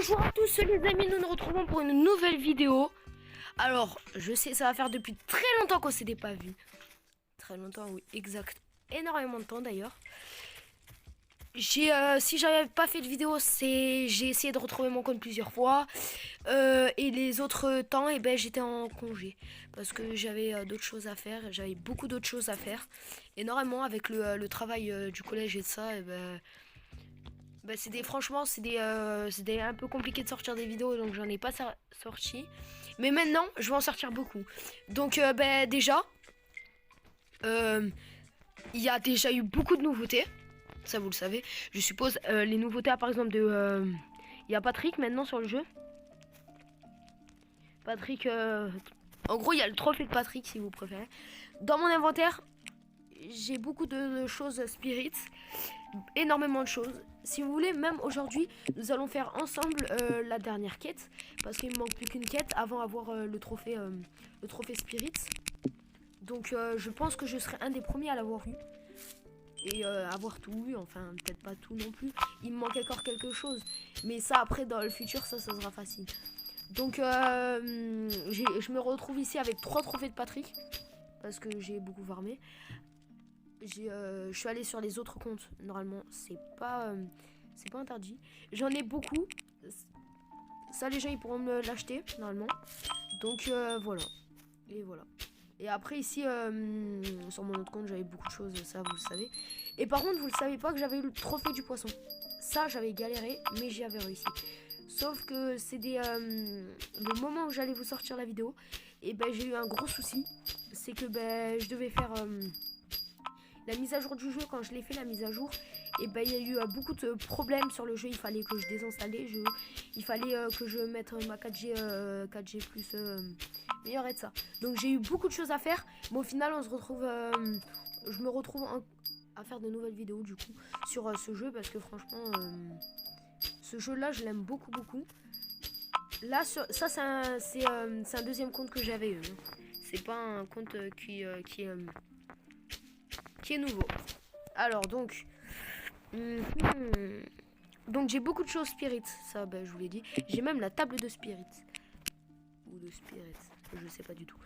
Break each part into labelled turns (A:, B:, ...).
A: Bonjour à tous les amis, nous nous retrouvons pour une nouvelle vidéo. Alors, je sais, ça va faire depuis très longtemps qu'on s'était pas vu. Très longtemps, oui, exact. Énormément de temps d'ailleurs. Si j'avais pas fait de vidéo, j'ai essayé de retrouver mon compte plusieurs fois. Et les autres temps, j'étais en congé. Parce que j'avais d'autres choses à faire. J'avais beaucoup d'autres choses à faire. Énormément avec le travail du collège et de ça, franchement, c'était un peu compliqué de sortir des vidéos, donc j'en ai pas sorti. Mais maintenant, je vais en sortir beaucoup. Donc, déjà, il y a déjà eu beaucoup de nouveautés. Ça, vous le savez. Je suppose, les nouveautés, par exemple, il y a Patrick maintenant sur le jeu. Patrick, en gros, il y a le trophée de Patrick, si vous préférez. Dans mon inventaire, j'ai beaucoup de choses spirits. Énormément de choses. Si vous voulez, même aujourd'hui, nous allons faire ensemble la dernière quête. Parce qu'il me manque plus qu'une quête avant d'avoir le trophée Spirit. Donc je pense que je serai un des premiers à l'avoir eu. Et avoir tout eu, enfin peut-être pas tout non plus. Il me manque encore quelque chose. Mais ça après dans le futur, ça sera facile. Donc je me retrouve ici avec 3 trophées de Patrick. Parce que j'ai beaucoup farmé. Je suis allé sur les autres comptes. Normalement, c'est pas interdit. J'en ai beaucoup. Ça, les gens, ils pourront me l'acheter, normalement. Donc, voilà. Et voilà. Et après, ici, sur mon autre compte, j'avais beaucoup de choses. Ça, vous le savez. Et par contre, vous le savez pas que j'avais eu le trophée du poisson. Ça, j'avais galéré, mais j'y avais réussi. Sauf que c'est le moment où j'allais vous sortir la vidéo. Et j'ai eu un gros souci. C'est que je devais faire... la mise à jour du jeu, quand je l'ai fait la mise à jour, il y a eu beaucoup de problèmes sur le jeu. Il fallait que je désinstalle les jeux, il fallait que je mette ma 4G plus meilleure et de ça. Donc j'ai eu beaucoup de choses à faire, mais au final on se retrouve, je me retrouve à faire de nouvelles vidéos du coup sur ce jeu parce que franchement, ce jeu là je l'aime beaucoup. Là ça c'est un deuxième compte que j'avais eu. C'est pas un compte qui est nouveau. Alors donc donc j'ai beaucoup de choses spirit, ça je vous l'ai dit. J'ai même la table de spirit. Ou de spirit, je sais pas du tout.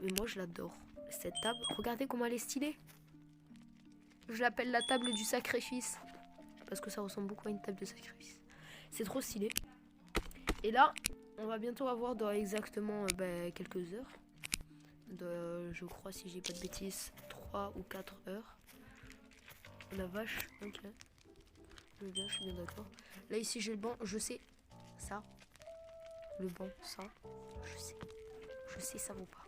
A: Mais moi je l'adore. Cette table, regardez comment elle est stylée. Je l'appelle la table du sacrifice. Parce que ça ressemble beaucoup à une table de sacrifice. C'est trop stylé. Et là, on va bientôt avoir dans exactement quelques heures. Je crois, si j'ai pas de bêtises, 3 ou 4 heures. La vache, ok. Je suis bien d'accord. Là ici j'ai le banc, je sais. Ça. Le banc, ça. Je sais ça vaut pas.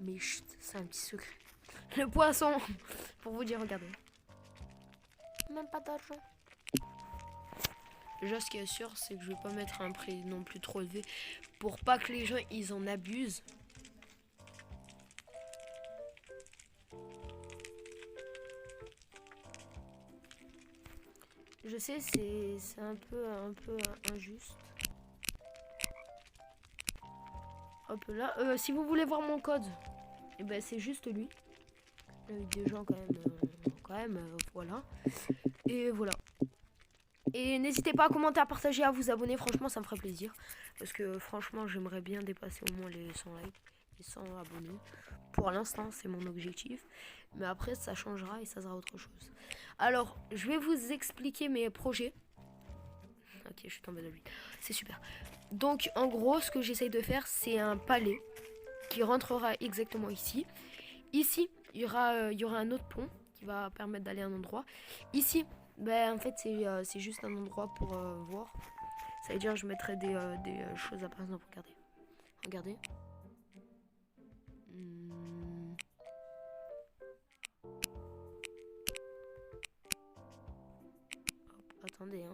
A: Mais chut, c'est un petit secret. Le poisson. Pour vous dire, regardez. Même pas d'argent. Déjà ce qui est sûr, c'est que je vais pas mettre un prix non plus trop élevé. Pour pas que les gens ils en abusent. Je sais, c'est un peu injuste. Hop là. Si vous voulez voir mon code, c'est juste lui. Avec des gens quand même, voilà. Et voilà. Et n'hésitez pas à commenter, à partager, à vous abonner. Franchement, ça me ferait plaisir. Parce que franchement, j'aimerais bien dépasser au moins les 100 likes, les 100 abonnés. Pour l'instant, c'est mon objectif. Mais après, ça changera et ça sera autre chose. Alors, je vais vous expliquer mes projets. Ok, je suis tombée de lui. C'est super. Donc, en gros, ce que j'essaye de faire, c'est un palais qui rentrera exactement ici. Ici, il y aura un autre pont qui va permettre d'aller à un endroit. Ici, en fait, c'est juste un endroit pour voir. Ça veut dire que je mettrai des choses à par exemple. Regardez. Hop, attendez, hein.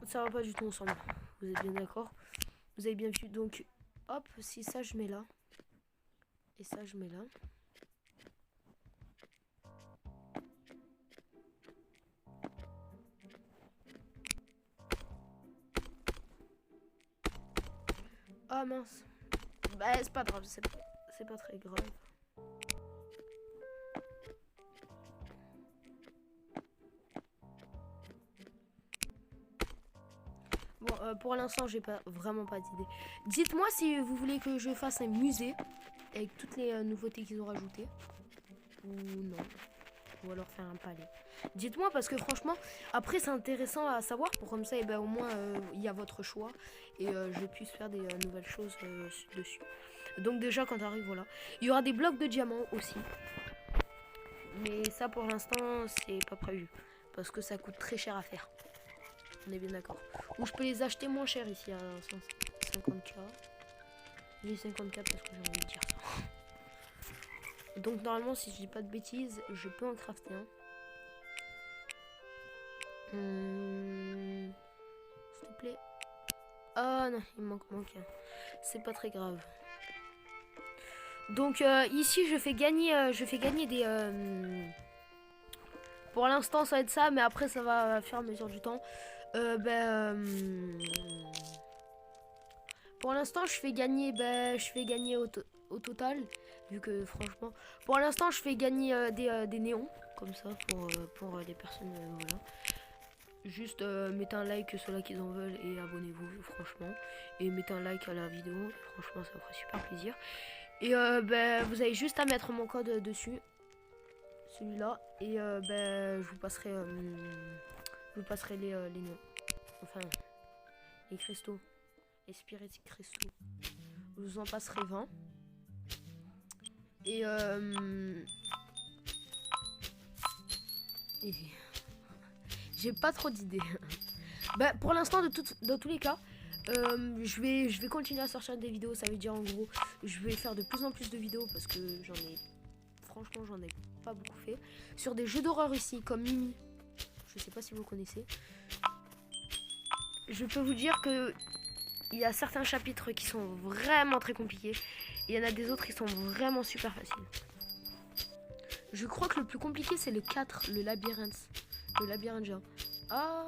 A: Ça va pas du tout ensemble. Vous êtes bien d'accord? Vous avez bien vu. Donc, hop, si ça je mets là. Et ça je mets là. Ah mince. Bah c'est pas grave, c'est pas très grave. Bon, pour l'instant, j'ai vraiment pas d'idée. Dites-moi si vous voulez que je fasse un musée avec toutes les nouveautés qu'ils ont rajoutées. Ou non. Ou alors faire un palais. Dites-moi parce que franchement, après c'est intéressant à savoir pour comme ça, et ben au moins il y a votre choix et je puisse faire des nouvelles choses dessus. Donc déjà quand t'arrives, voilà. Il y aura des blocs de diamants aussi. Mais ça pour l'instant c'est pas prévu. Parce que ça coûte très cher à faire. On est bien d'accord. Ou je peux les acheter moins cher ici à 50k. J'ai 54 parce que j'ai envie de dire ça. Donc normalement si je dis pas de bêtises, je peux en crafter un. S'il te plaît. Ah non, il me manque un. C'est pas très grave. Donc ici je fais gagner des... Pour l'instant ça va être ça, mais après ça va faire à mesure du temps. Pour l'instant je fais gagner, au total, vu que franchement, pour l'instant je fais gagner des néons, comme ça pour les personnes, voilà. Juste mettez un like ceux-là qui en veulent et abonnez-vous franchement. Et mettez un like à la vidéo, franchement ça ferait super plaisir. Et vous avez juste à mettre mon code dessus, celui-là, et je vous passerai les noms. Enfin, les cristaux, les spirit cristaux. Je vous en passerai 20. Et j'ai pas trop d'idées. Pour l'instant, dans tous les cas, je vais continuer à sortir des vidéos. Ça veut dire en gros, je vais faire de plus en plus de vidéos parce que franchement, j'en ai pas beaucoup fait. Sur des jeux d'horreur ici, comme Mimi. Je sais pas si vous connaissez. Je peux vous dire que il y a certains chapitres qui sont vraiment très compliqués. Il y en a des autres qui sont vraiment super faciles. Je crois que le plus compliqué c'est le 4, le labyrinthe. Le labyrinthe géant. Ah.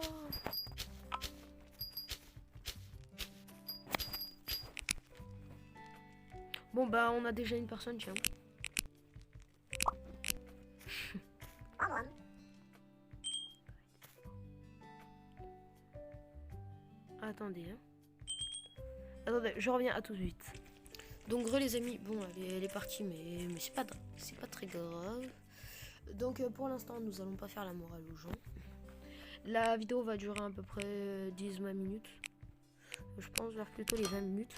A: Bon on a déjà une personne, tiens. Attendez. Attendez, je reviens à tout de suite. Donc les amis, bon elle est partie mais c'est pas très grave. Donc pour l'instant nous allons pas faire la morale aux gens. La vidéo va durer à peu près 10-20 minutes. Je pense vers plutôt les 20 minutes.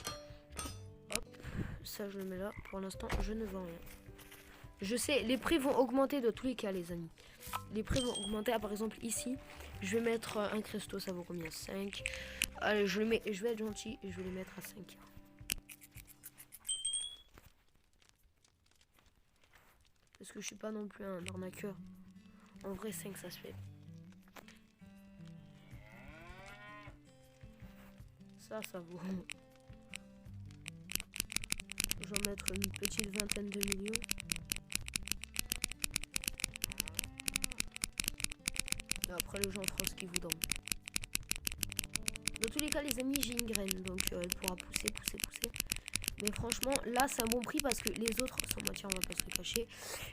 A: Hop, ça je le mets là. Pour l'instant je ne vends rien. Je sais, les prix vont augmenter de tous les cas les amis. Les prix vont augmenter. Par exemple ici, je vais mettre un cristaux, ça vaut combien? 5. Allez, je vais être gentil et je vais les mettre à 5. Parce que je suis pas non plus un arnaqueur. En vrai 5 ça se fait. Ça vaut. Je vais mettre une petite vingtaine de millions. Et après les gens feront ce qu'ils voudront. Dans tous les cas les amis, j'ai une graine, donc elle pourra pousser. Mais franchement là c'est un bon prix parce que les autres sans matière, on va pas se le cacher,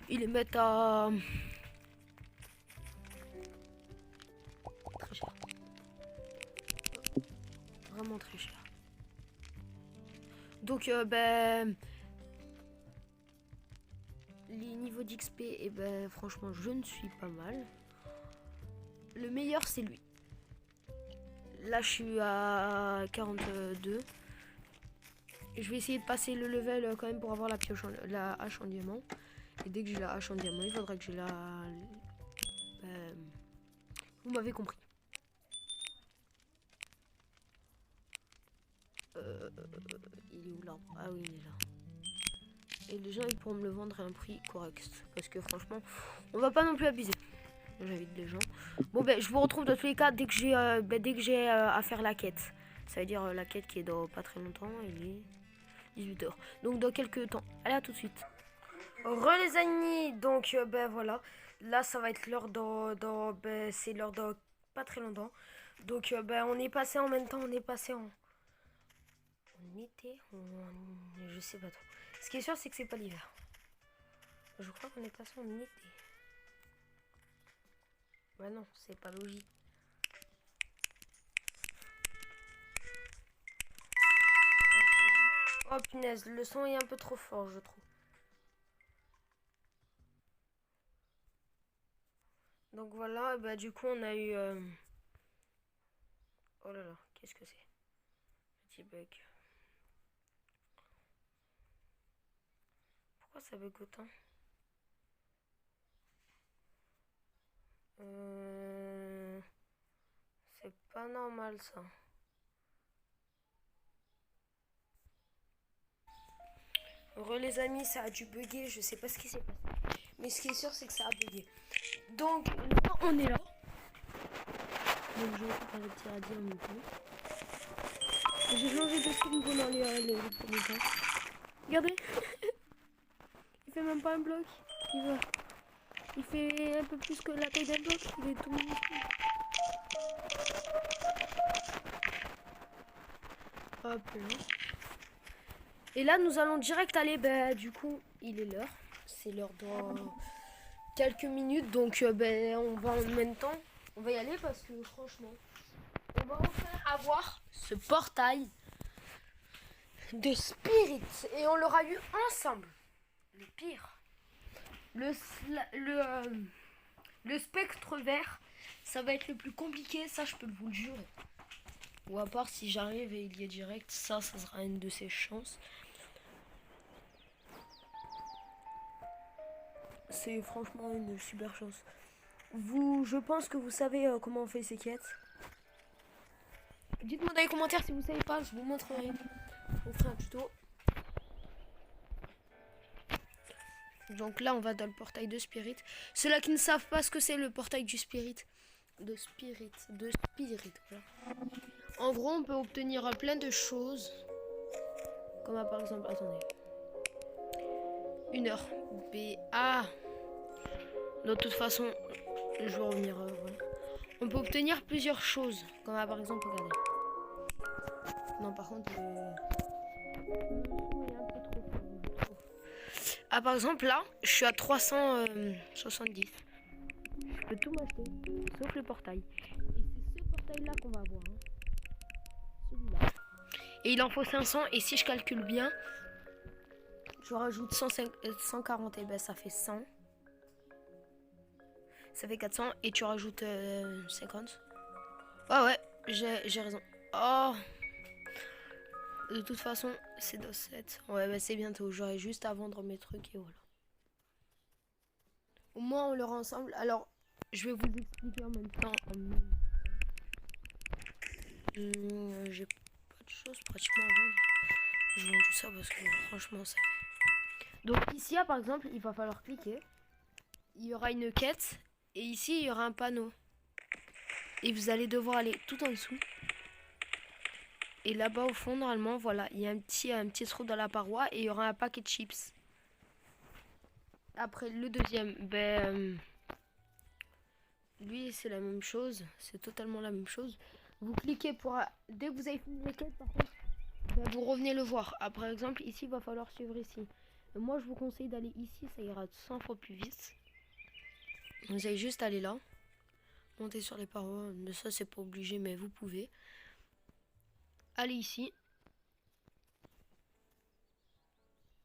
A: ils les mettent à très cher. Vraiment très cher. Donc les niveaux d'XP, et franchement je ne suis pas mal. Le meilleur c'est lui. Là je suis à 42. Je vais essayer de passer le level quand même pour avoir la hache en diamant. Et dès que j'ai la hache en diamant, il faudra que j'ai la... vous m'avez compris. Il est où l'arbre? Ah oui, il est là. Et les gens ils pourront me le vendre à un prix correct. Parce que franchement, on va pas non plus abuser. J'invite les gens. Bon je vous retrouve dans tous les cas dès que j'ai à faire la quête. Ça veut dire la quête qui est dans pas très longtemps. Il est 18h. Donc dans quelques temps. Allez, à tout de suite. Les amis, donc voilà. Là ça va être l'heure c'est l'heure dans pas très longtemps. Donc on est passé en même temps, on est passé en En été je sais pas trop. Ce qui est sûr, c'est que c'est pas l'hiver. Je crois qu'on est passé en été. Bah non, c'est pas logique. Oh punaise, le son est un peu trop fort, je trouve. Donc voilà, bah du coup on a eu... Oh là là, qu'est-ce que c'est? Petit bug. Pourquoi ça bug autant? C'est pas normal ça. Heureux les amis, ça a dû bugger, je sais pas ce qui s'est passé. Mais ce qui est sûr, c'est que ça a bugué. Donc là, on est là. Donc je vais faire le petit radis en même temps. J'ai changé de film pendant les premiers temps. Regardez. Il fait même pas un bloc. Il fait un peu plus que la taille d'un bloc. Il est tout minuscule. Hop là. Et là, nous allons direct aller. Bah, du coup, il est l'heure. C'est l'heure dans quelques minutes. Donc, on va en même temps. On va y aller parce que franchement, on va enfin avoir ce portail de Spirit. Et on l'aura eu ensemble. Le pire. Le spectre vert, ça va être le plus compliqué. Ça, je peux vous le jurer. Ou à part si j'arrive et il y est direct. Ça sera une de ses chances. C'est franchement une super chance. Je pense que vous savez comment on fait ces quêtes. Dites-moi dans les commentaires si vous savez pas, je vous montrerai. On fera un tuto. Donc là, on va dans le portail de Spirit. Ceux-là qui ne savent pas ce que c'est le portail du Spirit. De Spirit. Voilà. En gros, on peut obtenir plein de choses. Comme par exemple, attendez. 1 heure. Ah. De toute façon, je vais revenir. Voilà. On peut obtenir plusieurs choses. Comme par exemple, regardez. Non, par contre, ah, par exemple, là, je suis à 370. Je peux tout m'acheter, sauf le portail. Et c'est ce portail-là qu'on va avoir. Hein. Celui-là. Et il en faut 500. Et si je calcule bien, je rajoute 140. Et ben, ça fait 100. Ça fait 400. Et tu rajoutes 50. Ah ouais, j'ai raison. Oh! De toute façon, c'est dans 7. Ouais, bah c'est bientôt. J'aurai juste à vendre mes trucs et voilà. Au moins, on l'aura ensemble. Alors, je vais vous expliquer en même temps. J'ai pas de choses pratiquement à vendre. Je vends tout ça parce que franchement, ça fait. Donc, ici, par exemple, il va falloir cliquer. Il y aura une quête. Et ici, il y aura un panneau. Et vous allez devoir aller tout en dessous. Et là-bas au fond, normalement, voilà, il y a un petit trou dans la paroi et il y aura un paquet de chips. Après, le deuxième, lui, c'est la même chose. C'est totalement la même chose. Vous cliquez pour... Dès que vous avez fini les quêtes, par contre, vous revenez le voir. Ah, par exemple, ici, il va falloir suivre ici. Moi, je vous conseille d'aller ici, ça ira 100 fois plus vite. Vous allez juste aller là. Monter sur les parois. Mais ça, c'est pas obligé, mais vous pouvez. Allez ici.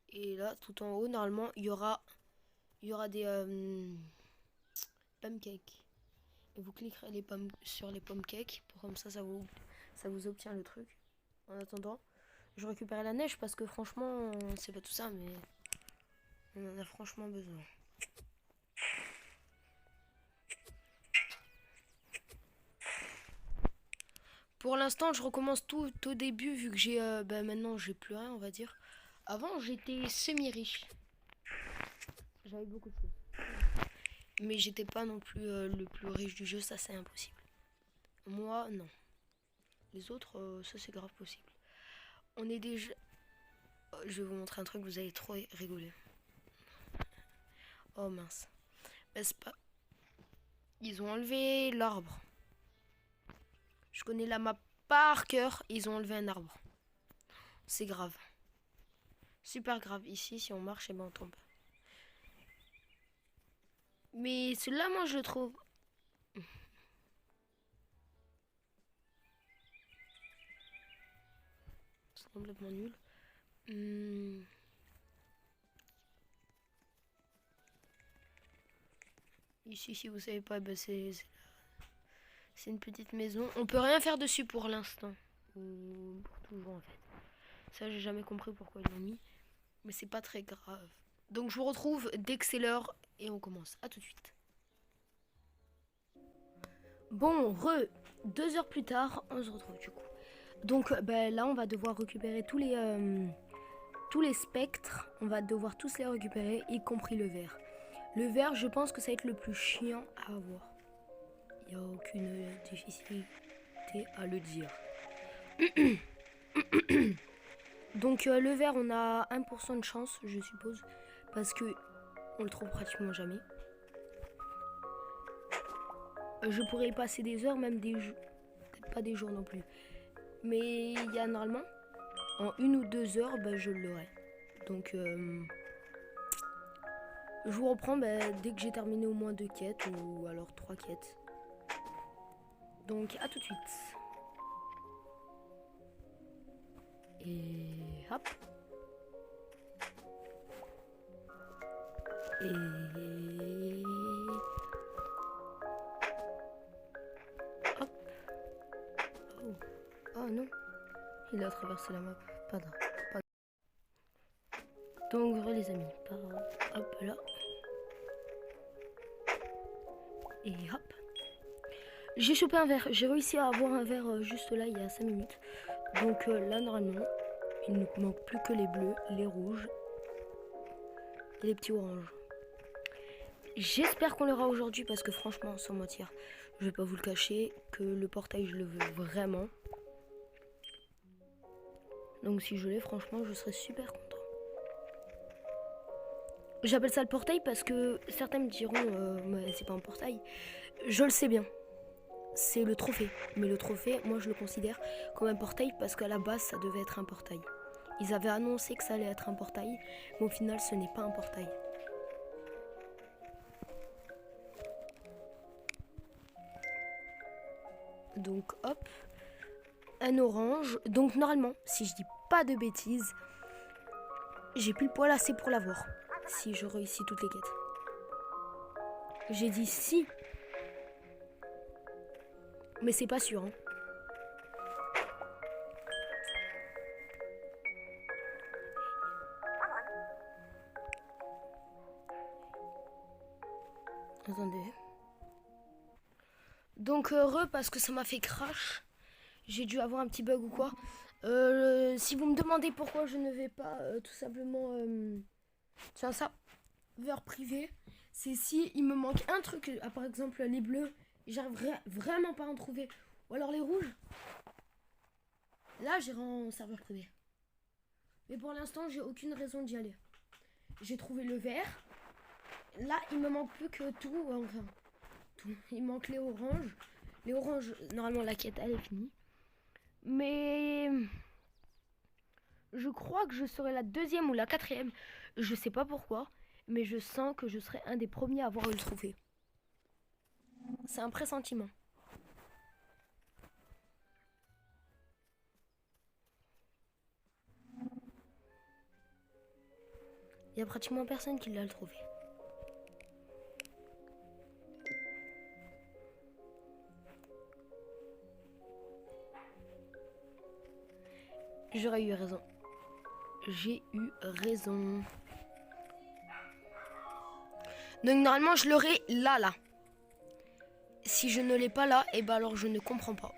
A: Et là, tout en haut, normalement, il y aura des pancakes. Et vous cliquerez sur les pancakes. Pour comme ça vous obtient le truc. En attendant, je récupère la neige parce que franchement, c'est pas tout ça, mais on en a franchement besoin. Pour l'instant, je recommence tout au début vu que j'ai maintenant j'ai plus rien, on va dire. Avant, j'étais semi-riche. J'avais beaucoup de choses. Mais j'étais pas non plus le plus riche du jeu, ça c'est impossible. Moi, non. Les autres, ça c'est grave possible. On est déjà... Oh, je vais vous montrer un truc, vous allez trop rigoler. Oh mince. Mais c'est pas... Ils ont enlevé l'arbre. Je connais la map par cœur, ils ont enlevé un arbre. C'est grave. Super grave. Ici, si on marche, et ben on tombe. Mais celui-là, moi, je le trouve... C'est complètement nul. Ici, si vous savez pas, ben c'est une petite maison. On peut rien faire dessus pour l'instant. Ou pour toujours, en fait. Ça, j'ai jamais compris pourquoi ils l'ont mis. Mais c'est pas très grave. Donc, je vous retrouve dès que c'est l'heure. Et on commence. À tout de suite. Bon, 2 heures plus tard, on se retrouve du coup. Donc, ben, là, on va devoir récupérer tous les spectres. On va devoir tous les récupérer, y compris le verre. Le verre, je pense que ça va être le plus chiant à avoir. Il n'y a aucune difficulté à le dire. Donc le verre, on a 1% de chance, je suppose, parce que on le trouve pratiquement jamais. Je pourrais y passer des heures, même des jours, peut-être pas des jours non plus. Mais il y a normalement, en 1 ou 2 heures, ben, je l'aurai. Donc je vous reprends dès que j'ai terminé au moins 2 quêtes ou alors 3 quêtes. Donc à tout de suite. Et hop. Et... hop. Oh non. Il a traversé la map. Pas grave. Donc les amis. Hop là. Et hop. J'ai chopé un verre. J'ai réussi à avoir un verre juste là il y a 5 minutes. Donc là normalement, il ne manque plus que les bleus, les rouges et les petits oranges. J'espère qu'on l'aura aujourd'hui parce que franchement, sans mentir, je vais pas vous le cacher, que le portail je le veux vraiment. Donc si je l'ai, franchement, je serais super content. J'appelle ça le portail parce que certains me diront, mais c'est pas un portail. Je le sais bien. C'est le trophée. Mais le trophée, moi je le considère comme un portail parce qu'à la base, ça devait être un portail. Ils avaient annoncé que ça allait être un portail, mais au final, ce n'est pas un portail. Donc hop, un orange. Donc normalement, si je dis pas de bêtises, j'ai plus le poil assez pour l'avoir. Si je réussis toutes les quêtes. J'ai dit si. Mais c'est pas sûr. Hein. Attendez. Donc heureux parce que ça m'a fait crash. J'ai dû avoir un petit bug ou quoi. Si vous me demandez pourquoi je ne vais pas tout simplement sur un serveur privé, c'est si il me manque un truc, par exemple les bleus, j'arriverai vraiment pas à en trouver. Ou alors les rouges. Là j'irai en serveur privé. Mais pour l'instant j'ai aucune raison d'y aller. J'ai trouvé le vert. Là il me manque plus que tout, enfin tout. Il manque les oranges. Les oranges, normalement la quête elle est finie. Mais je crois que je serai la 2e ou la 4e. Je sais pas pourquoi, mais je sens que je serai un des premiers à avoir eu le trophée. C'est un pressentiment. Il y a pratiquement personne qui l'a le trophée. J'aurais eu raison. J'ai eu raison. Donc normalement je l'aurai là. Si je ne l'ai pas là, et ben alors je ne comprends pas.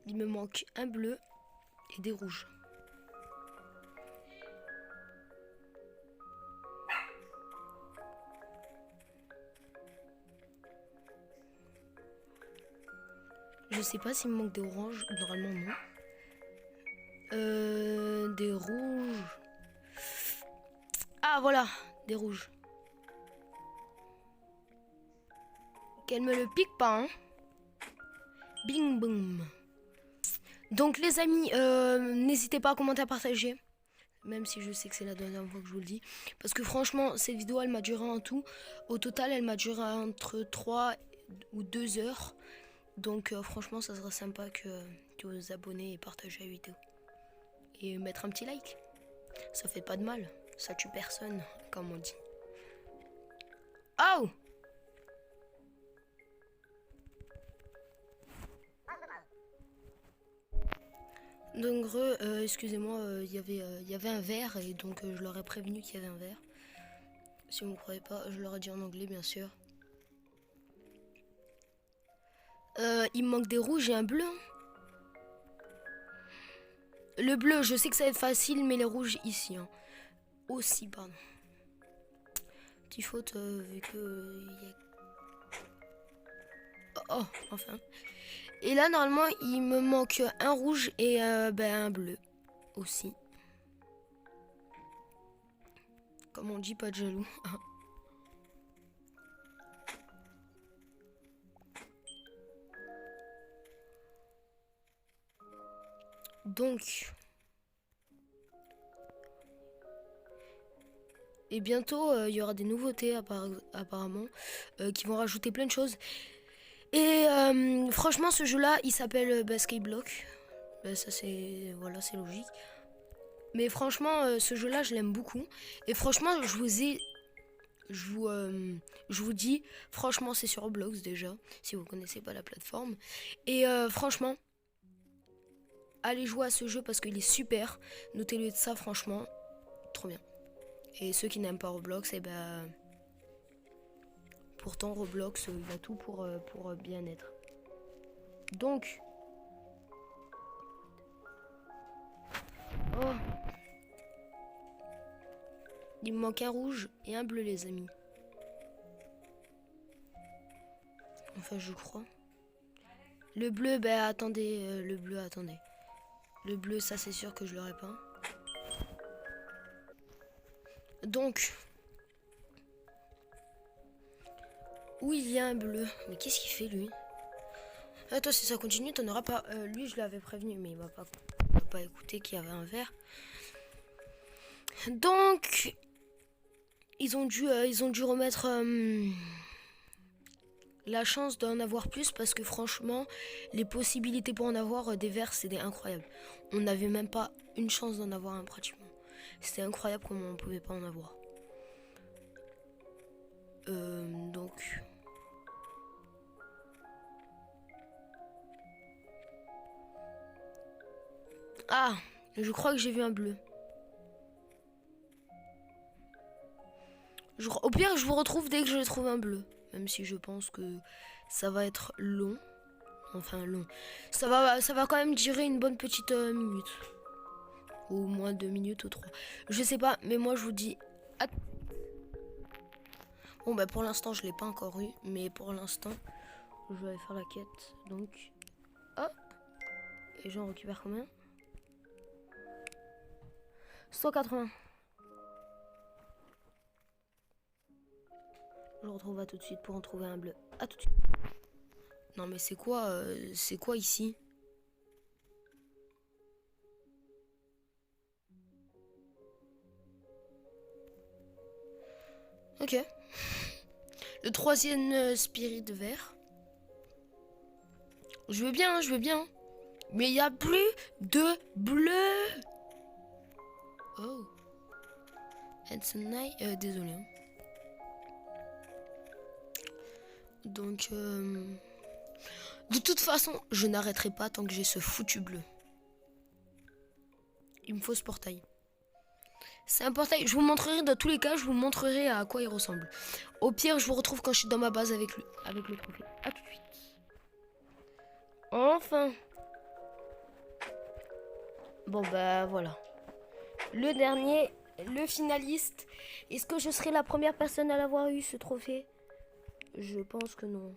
A: Il me manque un bleu et des rouges. Je sais pas s'il me manque des oranges. Normalement non. Des rouges. Ah voilà, des rouges. Qu'elle me le pique pas, hein. Bing boum. Donc les amis, n'hésitez pas à commenter, à partager. Même si je sais que c'est la dernière fois que je vous le dis. Parce que franchement, cette vidéo, elle m'a duré en tout. Au total, elle m'a duré entre 3 ou 2 heures. Donc franchement, ça serait sympa que vous vous abonnez et partagez la vidéo. Et mettre un petit like. Ça fait pas de mal. Ça tue personne, comme on dit. Oh! Donc excusez-moi, il y avait un verre et donc je leur ai prévenu qu'il y avait un verre. Si vous ne croyez pas, je leur ai dit en anglais bien sûr. Il me manque des rouges et un bleu. Le bleu, je sais que ça va être facile, mais les rouges ici. Hein. Aussi, pardon. Petite faute vu que... Oh, enfin. Et là, normalement, il me manque un rouge et un bleu aussi. Comme on dit, pas de jaloux. Donc... Et bientôt, il y aura des nouveautés apparemment qui vont rajouter plein de choses. Et franchement, ce jeu-là, il s'appelle Skyblock. Ça, c'est voilà, c'est logique. Mais franchement, ce jeu-là, je l'aime beaucoup. Et franchement, je vous dis, franchement, c'est sur Roblox déjà, si vous connaissez pas la plateforme. Et franchement, allez jouer à ce jeu parce qu'il est super. Notez-le de ça, franchement, trop bien. Et ceux qui n'aiment pas Roblox, et ben... Pourtant, Roblox, il a tout pour bien être. Donc... Oh. Il me manque un rouge et un bleu, les amis. Enfin, je crois. Le bleu, ben attendez, le bleu, attendez. Le bleu, ça c'est sûr que je l'aurai pas. Donc... Oui, il y a un bleu. Mais qu'est-ce qu'il fait, lui? Attends, si ça continue, t'en auras pas. Lui, je l'avais prévenu, mais il va pas écouter qu'il y avait un vert. Donc... Ils ont dû remettre la chance d'en avoir plus parce que franchement, les possibilités pour en avoir des verres, c'était incroyable. On n'avait même pas une chance d'en avoir un pratiquement. C'était incroyable comment on pouvait pas en avoir. Donc... Ah, je crois que j'ai vu un bleu. Au pire, je vous retrouve dès que je trouve un bleu. Même si je pense que ça va être long. Enfin, long. Ça va quand même durer une bonne petite minute. Ou au moins 2 minutes ou 3. Je sais pas, mais moi je vous dis... Bon, bah pour l'instant, je l'ai pas encore eu. Mais pour l'instant, je vais aller faire la quête. Donc, hop. Et j'en récupère combien? 180. Je retrouve à tout de suite pour en trouver un bleu. À tout de suite. Non mais c'est quoi ici? Ok. Le troisième spirit vert. Je veux bien, je veux bien. Mais il n'y a plus de bleu. Oh. Désolé. Hein. Donc, de toute façon, je n'arrêterai pas tant que j'ai ce foutu bleu. Il me faut ce portail. C'est un portail. Je vous montrerai, dans tous les cas, je vous montrerai à quoi il ressemble. Au pire, je vous retrouve quand je suis dans ma base avec le trophée. A tout de suite. Enfin. Bon, bah voilà. Le dernier, le finaliste. Est-ce que je serai la première personne à l'avoir eu, ce trophée? Je pense que non.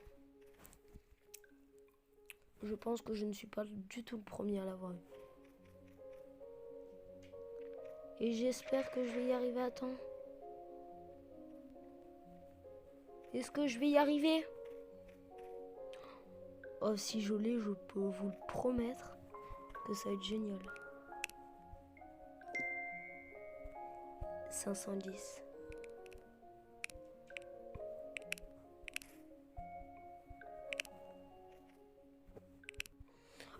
A: Je pense que je ne suis pas du tout le premier à l'avoir eu. Et j'espère que je vais y arriver à temps. Est-ce que je vais y arriver? Oh, si je l'ai, je peux vous le promettre que ça va être génial. 510.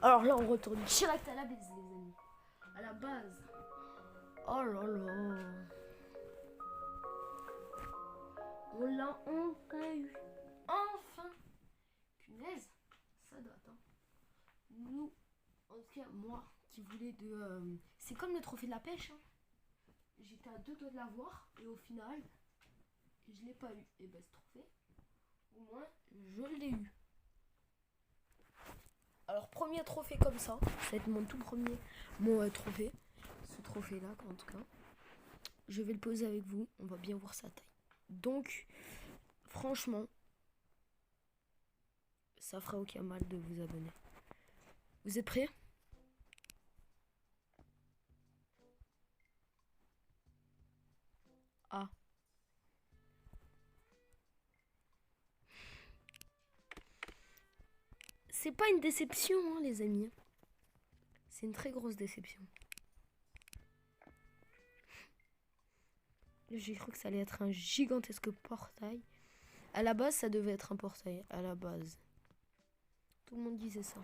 A: Alors là, on retourne direct à la base, les amis. À la base. Oh là là. On l'a enfin eu. Enfin. Punaise. Ça date, hein. Nous, en tout cas, moi, qui voulais de... c'est comme le trophée de la pêche, hein. J'étais à 2 doigts de l'avoir. Et au final, je l'ai pas eu. Et ben, ce trophée, au moins, je l'ai eu. Alors, premier trophée comme ça. Ça va être mon tout premier trophée. Ce trophée-là, en tout cas. Je vais le poser avec vous. On va bien voir sa taille. Donc, franchement, ça fera aucun mal de vous abonner. Vous êtes prêts? Ah. C'est pas une déception, hein, les amis. C'est une très grosse déception. J'ai cru que ça allait être un gigantesque portail. À la base, ça devait être un portail. À la base. Tout le monde disait ça.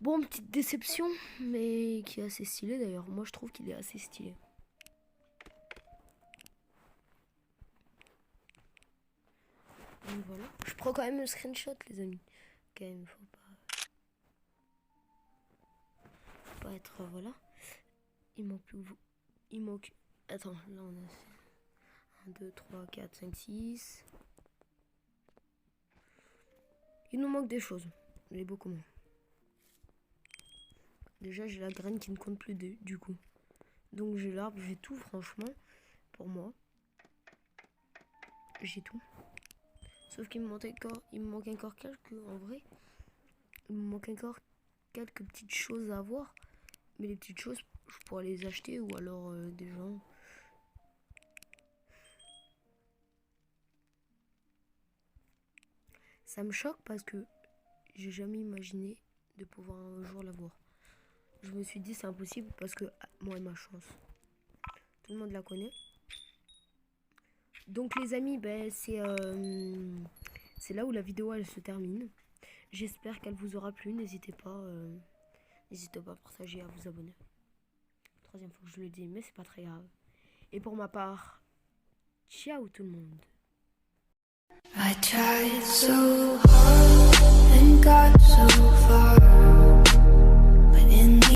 A: Bon, petite déception, mais qui est assez stylé d'ailleurs. Moi, je trouve qu'il est assez stylé. Donc voilà. Je prends quand même le screenshot, les amis. Quand même, faut pas être... voilà. Il manque plus... Il manque... Attends, là on a... 1, 2, 3, 4, 5, 6... Il nous manque des choses. Mais beaucoup moins. Déjà, j'ai la graine qui ne compte plus du coup. Donc j'ai l'arbre, j'ai tout franchement. Pour moi. J'ai tout. Sauf qu'il me manque encore quelques... En vrai, il me manque encore quelques petites choses à voir. Mais les petites choses, je pourrais les acheter ou alors des gens... Ça me choque parce que j'ai jamais imaginé de pouvoir un jour l'avoir. Je me suis dit c'est impossible parce que moi et ma chance. Tout le monde la connaît. Donc les amis, ben, c'est là où la vidéo elle se termine. J'espère qu'elle vous aura plu. N'hésitez pas à partager, à vous abonner. Troisième fois que je le dis, mais c'est pas très grave. Et pour ma part, ciao tout le monde. I tried so